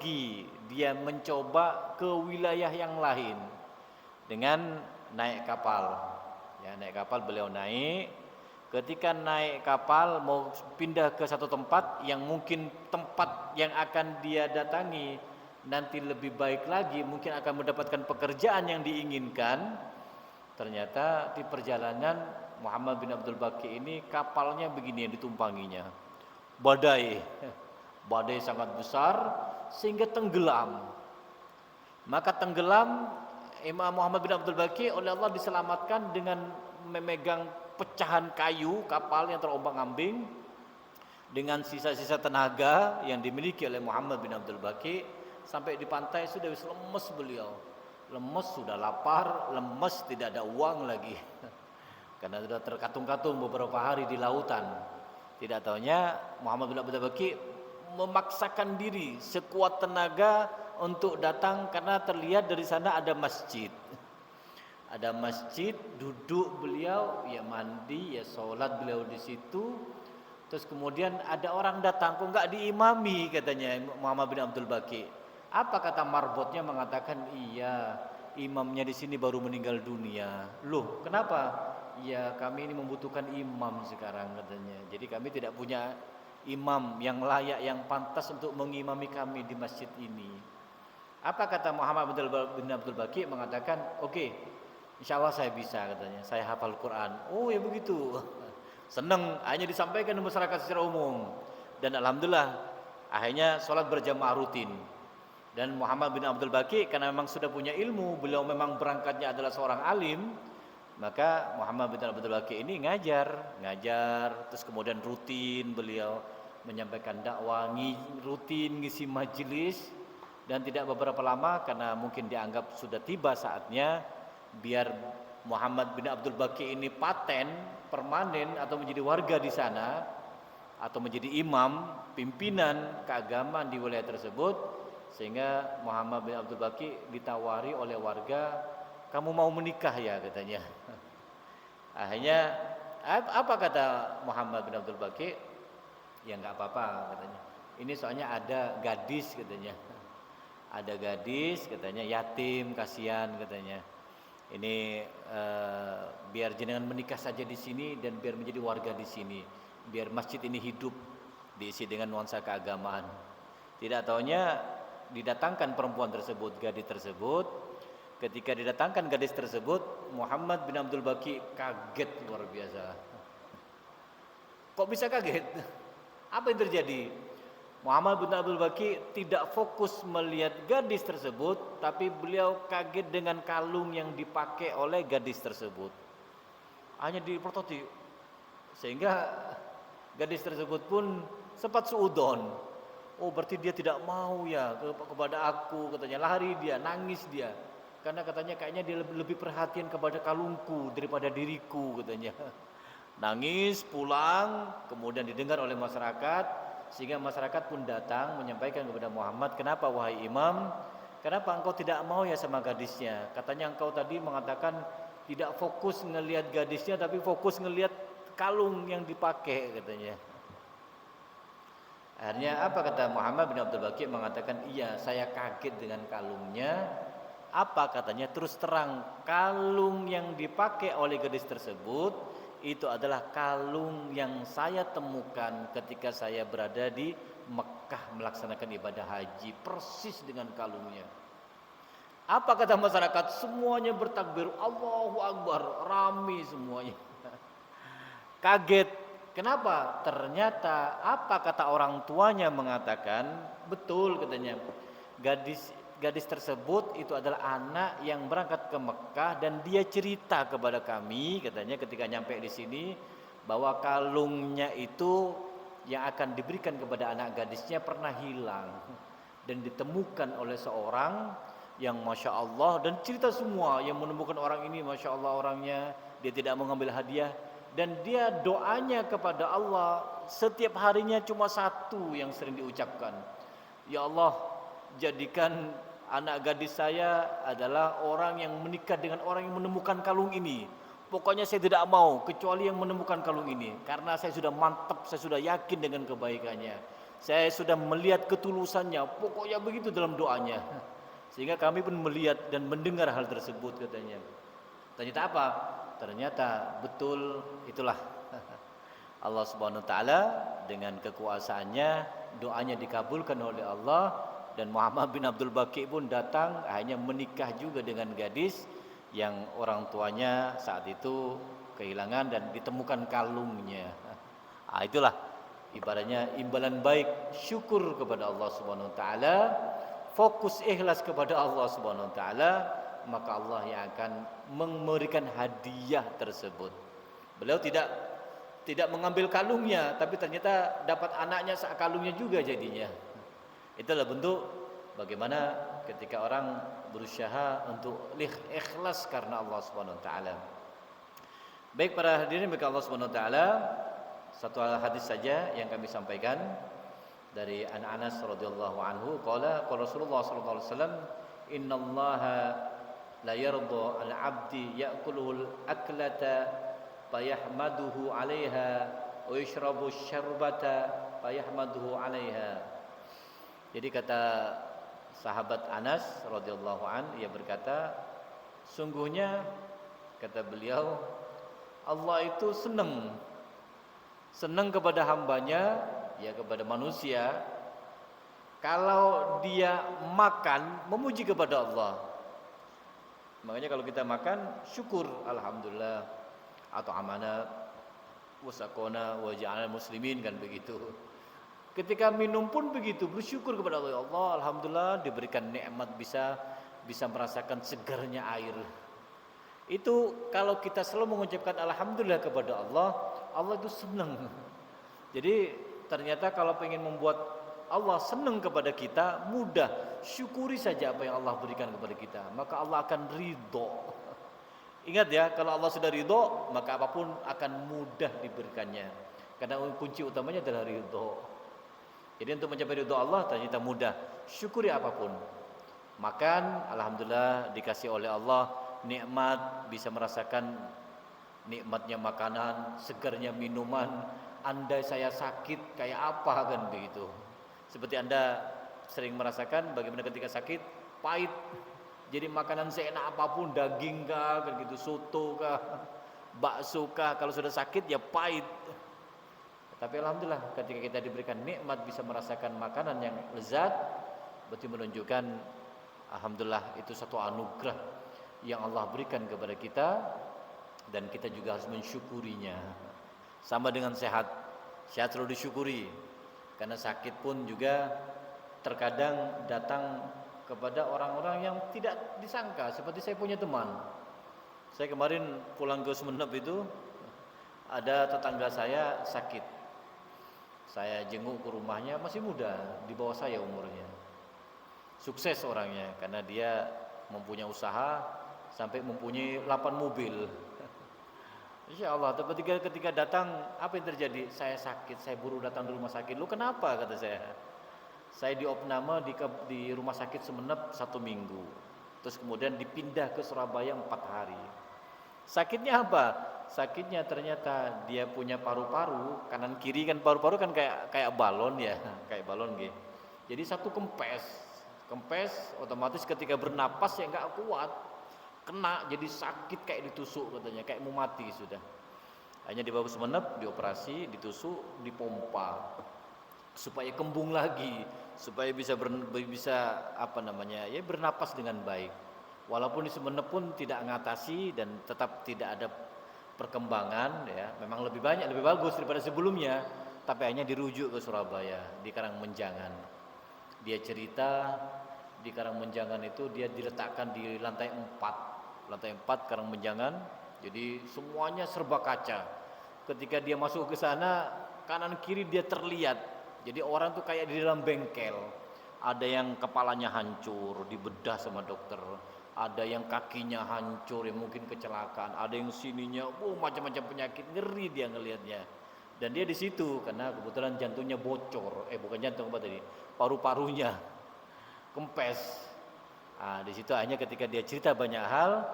pergi, dia mencoba ke wilayah yang lain dengan naik kapal. Ya, naik kapal beliau naik. Ketika naik kapal mau pindah ke satu tempat yang mungkin tempat yang akan dia datangi nanti lebih baik lagi, mungkin akan mendapatkan pekerjaan yang diinginkan. Ternyata di perjalanan Muhammad bin Abdul Baqi ini kapalnya begini yang ditumpanginya. Badai. Badai sangat besar sehingga tenggelam. Maka tenggelam Imam Muhammad bin Abdul Baqi oleh Allah diselamatkan dengan memegang pecahan kayu kapal yang terombang-ambing dengan sisa-sisa tenaga yang dimiliki oleh Muhammad bin Abdul Baqi. Sampai di pantai sudah lemes beliau, lemes, sudah lapar, lemes, tidak ada uang lagi karena sudah terkatung-katung beberapa hari di lautan. Tidak tahunya Muhammad bin Abdul Baqi memaksakan diri sekuat tenaga untuk datang karena terlihat dari sana ada masjid. Ada masjid, duduk beliau, ya mandi, ya sholat beliau di situ. Terus kemudian ada orang datang, kok nggak diimami katanya Muhammad bin Abdul Baqi. Apa kata marbotnya? Mengatakan iya, imamnya di sini baru meninggal dunia. Loh, kenapa? Ya kami ini membutuhkan imam sekarang katanya. Jadi kami tidak punya imam yang layak, yang pantas untuk mengimami kami di masjid ini. Apa kata Muhammad bin Abdul Baqi? Mengatakan, oke, insya Allah saya bisa katanya, saya hafal Quran. Oh ya begitu. Senang, hanya disampaikan di masyarakat secara umum. Dan alhamdulillah akhirnya sholat berjamaah rutin. Dan Muhammad bin Abdul Baqi karena memang sudah punya ilmu, beliau memang berangkatnya adalah seorang alim, maka Muhammad bin Abdul Baqi ini ngajar, terus kemudian rutin beliau menyampaikan dakwah, rutin ngisi majelis. Dan tidak beberapa lama karena mungkin dianggap sudah tiba saatnya biar Muhammad bin Abdul Baqi ini paten permanen atau menjadi warga di sana atau menjadi imam pimpinan keagamaan di wilayah tersebut, sehingga Muhammad bin Abdul Baqi ditawari oleh warga, kamu mau menikah ya katanya. Akhirnya apa kata Muhammad bin Abdul Baqi? Ya nggak apa-apa katanya. Ini soalnya ada gadis katanya. Ada gadis katanya, yatim, kasihan katanya. Ini biar jenengan menikah saja di sini dan biar menjadi warga di sini, biar masjid ini hidup diisi dengan nuansa keagamaan. Tidak tahunya didatangkan perempuan tersebut, gadis tersebut. Ketika didatangkan gadis tersebut, Muhammad bin Abdul Baqi kaget luar biasa. Kok bisa kaget? Apa yang terjadi? Muhammad bin Abdul Baqi tidak fokus melihat gadis tersebut, tapi beliau kaget dengan kalung yang dipakai oleh gadis tersebut. Hanya diprototip, sehingga gadis tersebut pun sempat suudon. Oh berarti dia tidak mau ya kepada aku katanya. Lari dia, nangis dia, karena katanya kayaknya dia lebih perhatian kepada kalungku daripada diriku katanya. Nangis pulang, kemudian didengar oleh masyarakat. Sehingga masyarakat pun datang menyampaikan kepada Muhammad, kenapa wahai imam, kenapa engkau tidak mau ya sama gadisnya? Katanya engkau tadi mengatakan tidak fokus ngelihat gadisnya, tapi fokus ngelihat kalung yang dipakai katanya. Akhirnya apa kata Muhammad bin Abdul Baqi? Mengatakan iya, saya kaget dengan kalungnya. Apa katanya? Terus terang, kalung yang dipakai oleh gadis tersebut itu adalah kalung yang saya temukan ketika saya berada di Mekah melaksanakan ibadah haji, persis dengan kalungnya. Apa kata masyarakat? Semuanya bertakbir, Allahu Akbar, rame semuanya. Kaget. Kenapa? Ternyata apa kata orang tuanya mengatakan, betul katanya. Gadis tersebut itu adalah anak yang berangkat ke Mekah dan dia cerita kepada kami katanya ketika nyampe di sini bahwa kalungnya itu yang akan diberikan kepada anak gadisnya pernah hilang dan ditemukan oleh seorang yang Masya Allah, dan cerita semua yang menemukan orang ini Masya Allah orangnya, dia tidak mengambil hadiah dan dia doanya kepada Allah setiap harinya cuma satu yang sering diucapkan, ya Allah jadikan anak gadis saya adalah orang yang menikah dengan orang yang menemukan kalung ini. Pokoknya saya tidak mau kecuali yang menemukan kalung ini, karena saya sudah mantap, saya sudah yakin dengan kebaikannya. Saya sudah melihat ketulusannya, pokoknya begitu dalam doanya. Sehingga kami pun melihat dan mendengar hal tersebut katanya. Ternyata apa? Ternyata betul itulah Allah Subhanahu wa taala dengan kekuasaannya, doanya dikabulkan oleh Allah, dan Muhammad bin Abdul Baqi pun datang hanya menikah juga dengan gadis yang orang tuanya saat itu kehilangan dan ditemukan kalungnya. Itulah ibaratnya imbalan baik syukur kepada Allah Subhanahu wa taala, fokus ikhlas kepada Allah Subhanahu wa taala, maka Allah yang akan memberikan hadiah tersebut. Beliau tidak mengambil kalungnya, tapi ternyata dapat anaknya sak kalungnya juga jadinya. Itulah bentuk bagaimana ketika orang berusaha untuk ikhlas karena Allah Subhanahu wa taala. Baik para hadirin bagi Allah Subhanahu wa taala, satu hadis saja yang kami sampaikan dari Anas radhiyallahu anhu, qala Rasulullah sallallahu alaihi wasallam, innallaha la yarda al-'abdi ya'kuluhu al-aklata fayahmaduhu 'alaiha wa yashrabu asy-syarbata fayahmaduhu 'alaiha. Jadi kata sahabat Anas radhiyallahu an, ia berkata, sungguhnya kata beliau, Allah itu senang kepada hambanya, ya kepada manusia, kalau dia makan memuji kepada Allah. Makanya kalau kita makan syukur, alhamdulillah, atau amana wasakona waja'al muslimin, kan begitu. Ketika minum pun begitu, bersyukur kepada Allah. Ya Allah, alhamdulillah diberikan nikmat bisa merasakan segarnya air. Itu kalau kita selalu mengucapkan alhamdulillah kepada Allah, Allah itu senang. Jadi ternyata kalau ingin membuat Allah senang kepada kita, mudah, syukuri saja apa yang Allah berikan kepada kita, maka Allah akan ridho. Ingat ya, kalau Allah sudah ridho, maka apapun akan mudah diberikannya. Karena kunci utamanya adalah ridho. Jadi untuk mencapai ridho Allah ternyata mudah. Syukuri apapun. Makan, alhamdulillah dikasih oleh Allah nikmat, bisa merasakan nikmatnya makanan, segarnya minuman. Andai saya sakit kayak apa, kan begitu. Seperti Anda sering merasakan bagaimana ketika sakit, pahit. Jadi makanan seenak apapun, daging kah, kan gitu, soto kah, bakso kah, kalau sudah sakit ya pahit. Tapi alhamdulillah ketika kita diberikan nikmat bisa merasakan makanan yang lezat, berarti menunjukkan alhamdulillah itu satu anugerah yang Allah berikan kepada kita, dan kita juga harus mensyukurinya. Sama dengan sehat selalu disyukuri, karena sakit pun juga terkadang datang kepada orang-orang yang tidak disangka. Seperti saya punya teman, saya kemarin pulang ke Sumeneb itu, ada tetangga saya sakit. Saya jenguk ke rumahnya, masih muda, di bawah saya umurnya. Sukses orangnya, karena dia mempunyai usaha sampai mempunyai 8 mobil. Insya Allah, tapi ketika datang, apa yang terjadi? Saya sakit, saya buru datang di rumah sakit. Lu kenapa? Kata saya. Saya diopname di rumah sakit Sumeneb 1 minggu. Terus kemudian dipindah ke Surabaya 4 hari. Sakitnya apa? Sakitnya ternyata dia punya paru-paru kanan kiri, kan paru-paru kan kayak balon ya, kayak balon gitu. Jadi satu kempes otomatis ketika bernapas ya nggak kuat, kena jadi sakit kayak ditusuk katanya, kayak mau mati sudah. Hanya dibawa ke Sumeneb, dioperasi, ditusuk, dipompa supaya kembung lagi, supaya bisa ya bernapas dengan baik. Walaupun di Sumeneb pun tidak mengatasi dan tetap tidak ada perkembangan ya, memang lebih bagus daripada sebelumnya, tapi hanya dirujuk ke Surabaya di Karangmenjangan. Dia cerita di Karangmenjangan itu dia diletakkan di lantai 4 Karangmenjangan, jadi semuanya serba kaca. Ketika dia masuk ke sana, kanan kiri dia terlihat, jadi orang tuh kayak di dalam bengkel. Ada yang kepalanya hancur, dibedah sama dokter. Ada yang kakinya hancur, yang mungkin kecelakaan. Ada yang sininya, macam-macam penyakit, ngeri dia ngelihatnya. Dan dia di situ karena kebetulan jantungnya bocor, bukan jantung apa tadi, paru-parunya kempes. Di situ hanya ketika dia cerita banyak hal,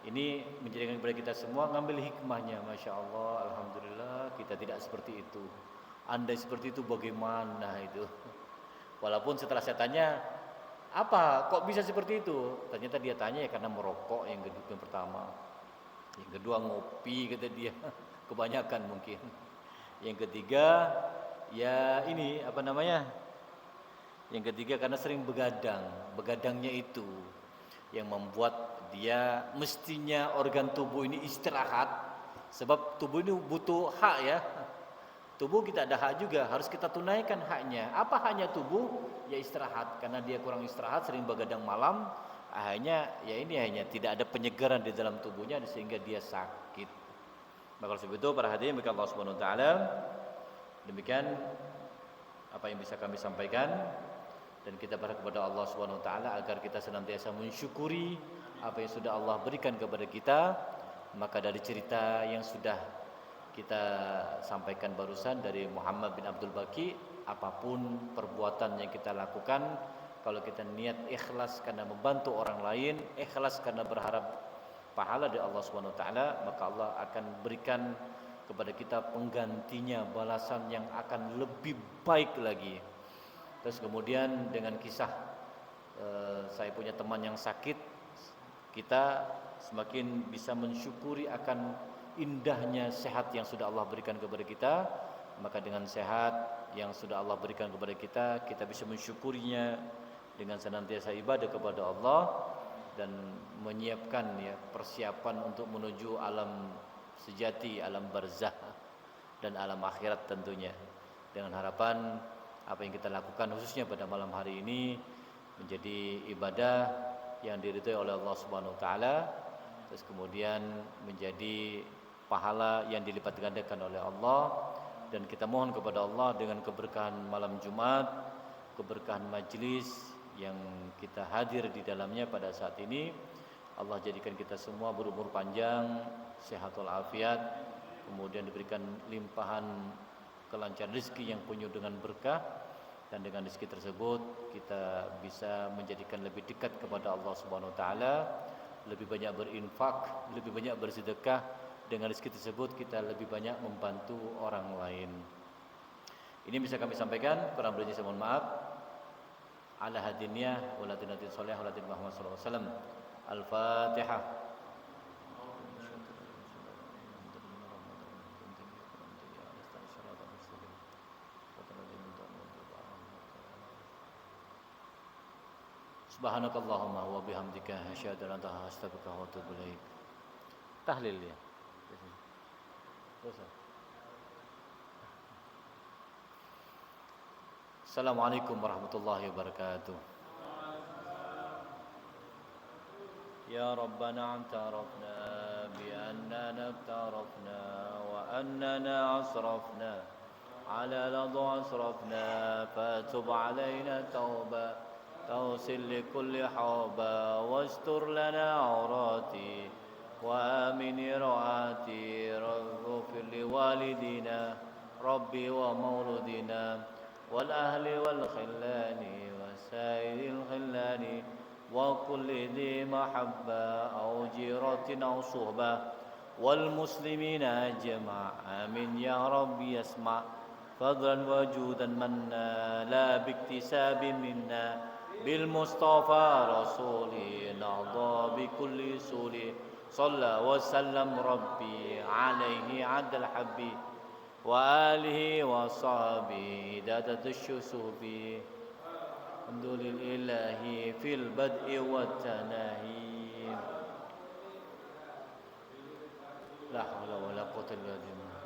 ini menjadikan kepada kita semua ngambil hikmahnya. Masya Allah, alhamdulillah kita tidak seperti itu. Andai seperti itu bagaimana itu? Walaupun setelah saya tanya, apa kok bisa seperti itu? Ternyata dia tanya ya karena merokok yang pertama. Yang kedua ngopi kata dia, kebanyakan mungkin. Yang ketiga ya ini apa namanya? Yang ketiga karena sering begadang. Begadangnya itu yang membuat dia mestinya organ tubuh ini istirahat, sebab tubuh ini butuh hak ya. Tubuh kita ada hak juga, harus kita tunaikan haknya. Apa haknya tubuh? Ya istirahat, karena dia kurang istirahat, sering begadang malam, akhirnya ya ini hanya tidak ada penyegaran di dalam tubuhnya sehingga dia sakit. Maka oleh sebab itu para hadirin bagi Allah Subhanahu wa taala, demikian apa yang bisa kami sampaikan, dan kita berharap kepada Allah Subhanahu wa taala agar kita senantiasa mensyukuri apa yang sudah Allah berikan kepada kita. Maka dari cerita yang sudah kita sampaikan barusan dari Muhammad bin Abdul Baqi, apapun perbuatan yang kita lakukan, kalau kita niat ikhlas karena membantu orang lain, ikhlas karena berharap pahala dari Allah Subhanahu wa taala, maka Allah akan berikan kepada kita penggantinya, balasan yang akan lebih baik lagi. Terus kemudian dengan kisah saya punya teman yang sakit, kita semakin bisa mensyukuri akan indahnya sehat yang sudah Allah berikan kepada kita. Maka dengan sehat yang sudah Allah berikan kepada kita, kita bisa mensyukurinya dengan senantiasa ibadah kepada Allah dan menyiapkan ya persiapan untuk menuju alam sejati, alam barzah dan alam akhirat tentunya. Dengan harapan apa yang kita lakukan khususnya pada malam hari ini menjadi ibadah yang diridhai oleh Allah Subhanahu wa taala, terus kemudian menjadi pahala yang dilipat gandakan oleh Allah. Dan kita mohon kepada Allah dengan keberkahan malam Jumat, keberkahan majlis yang kita hadir di dalamnya pada saat ini, Allah jadikan kita semua berumur panjang, sehat walafiat, kemudian diberikan limpahan kelancaran rezeki yang penuh dengan berkah, dan dengan rezeki tersebut kita bisa menjadikan lebih dekat kepada Allah Subhanahu wa taala, lebih banyak berinfak, lebih banyak bersedekah. Dengan rezeki tersebut kita lebih banyak membantu orang lain. Ini bisa kami sampaikan, kurang berjasa mohon maaf. Ala hadiniyah wa ladinatin soleh wa ladin Muhammad sallallahu alaihi wasallam. Al-Fatihah. Subhanakallahumma wa bihamdika asyhadu an la ilaha illa anta astaghfiruka wa atubu ilaik. Tahlil ya. Assalamualaikum warahmatullahi wabarakatuh. Ya Rabbana antarafna bi annana iktarafna wa annana asrafna ala ladha asrafna fatub alaina tauba توصل لكل حوبة واستر لنا عوراتي وآمن روعاتي اغفر لوالدينا ربي ومولودنا والأهل والخلان وسائر الخلان وكل ذي محبة أو جيرة أو صحبة والمسلمين أجمع آمين يا رب يسمع فضلا وجودا منا لا باكتساب منا بالمصطفى رسولي نهضى بكل سولي صلى وسلم ربي عليه عد الحب وآله وصحبه دادة الشسوف الحمد لله في البدء والتناهي لا حول ولا قوة إلا بالله